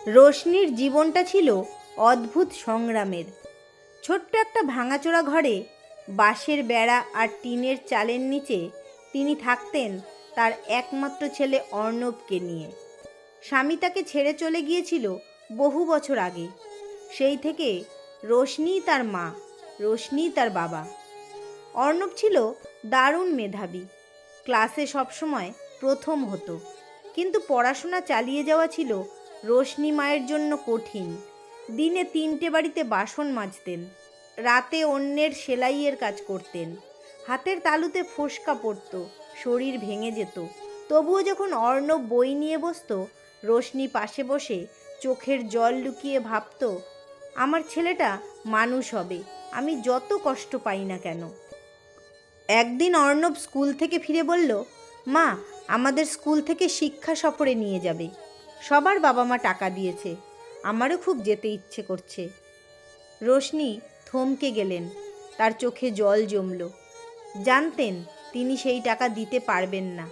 রোশনির জীবনটা ছিল অদ্ভুত সংগ্রামের। ছোট্ট একটা ভাঙাচোরা ঘরে বাঁশের বেড়া আর টিনের চালের নিচে তিনি থাকতেন তার একমাত্র ছেলে অর্ণবকে নিয়ে। স্বামী তাকে ছেড়ে চলে গিয়েছিল বহু বছর আগে। সেই থেকে রোশনিই তার মা, রোশনিই তার বাবা। অর্ণব ছিল দারুণ মেধাবী, ক্লাসে সবসময় প্রথম হতো, কিন্তু পড়াশোনা চালিয়ে যাওয়া ছিল রোশনি মায়ের জন্য কঠিন। দিনে 3টে বাড়িতে বাসন মাজতেন, রাতে অন্যের সেলাইয়ের কাজ করতেন, হাতের তালুতে ফোসকা পড়ত, শরীর ভেঙে যেত। তবুও যখন অর্ণব বই নিয়ে বসত, রোশনি পাশে বসে চোখের জল লুকিয়ে ভাবত, আমার ছেলেটা মানুষ হবে, আমি যত কষ্ট পাই না কেন। একদিন অর্ণব স্কুল থেকে ফিরে বলল, মা, আমাদের স্কুল থেকে শিক্ষা সফরে নিয়ে যাবে। সবার বাবা মা টাকা দিয়েছে, আমারও খুব যেতে ইচ্ছে করছে। রোশনি থমকে গেলেন, তার চোখে জল জমল। জানতেন তিনি সেই টাকা দিতে পারবেন না।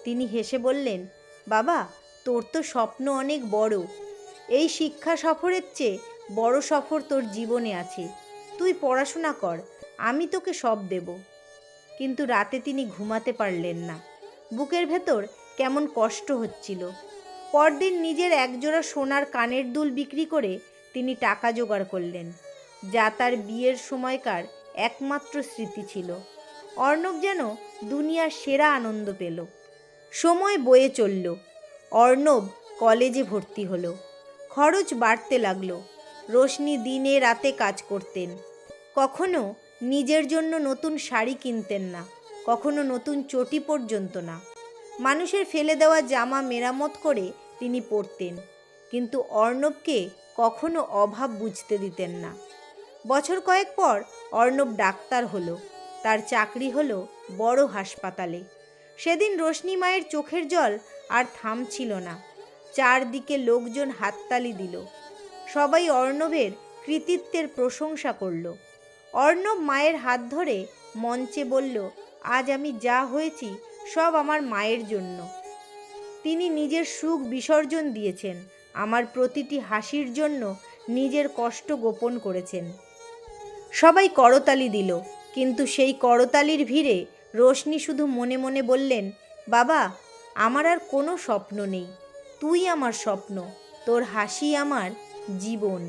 তিনি হেসে বললেন, বাবা, তোর তো স্বপ্ন অনেক বড়। এই শিক্ষা সফরের চেয়ে বড় সফর তোর জীবনে আছে। তুই পড়াশোনা কর, আমি তোকে সব দেব। কিন্তু রাতে তিনি ঘুমাতে পারলেন না। বুকের ভেতর কেমন কষ্ট হচ্ছিল। পরদিন নিজের একজোড়া সোনার কানের দুল বিক্রি করে তিনি টাকা জোগাড় করলেন, যা তার বিয়ের সময়কার একমাত্র স্মৃতি ছিল। অর্ণব যেন দুনিয়ার সেরা আনন্দ পেল। সময় বয়ে চলল। অর্ণব কলেজে ভর্তি হলো। খরচ বাড়তে লাগলো। রোশনি দিনে রাতে কাজ করতেন। কখনো নিজের জন্য নতুন শাড়ি কিনতেন না, কখনো নতুন চটি পর্যন্ত না। মানুষের ফেলে দেওয়া জামা মেরামত করে তিনি পরতেন, কিন্তু অর্ণবকে কখনো অভাব বুঝতে দিতেন না। বছর কয়েক পর অর্ণব ডাক্তার হলো। তার চাকরি হলো বড় হাসপাতালে। সেদিন রোশনি মায়ের চোখের জল আর থামছিল না। চারদিকে লোকজন হাততালি দিল। সবাই অর্ণবের কৃতিত্বের প্রশংসা করল। অর্ণব মায়ের হাত ধরে মঞ্চে বলল, আজ আমি যা হয়েছি সব আমার মায়ের জন্য। তিনি নিজের সুখ বিসর্জন দিয়েছেন, আমার প্রতিটি হাসির জন্য নিজের কষ্ট গোপন করেছেন। সবাই করতালি দিল, কিন্তু সেই করতালির ভিড়ে রোশনি শুধু মনে মনে বললেন, বাবা, আমার আর কোনো স্বপ্ন নেই, তুই আমার স্বপ্ন, তোর হাসি আমার জীবন।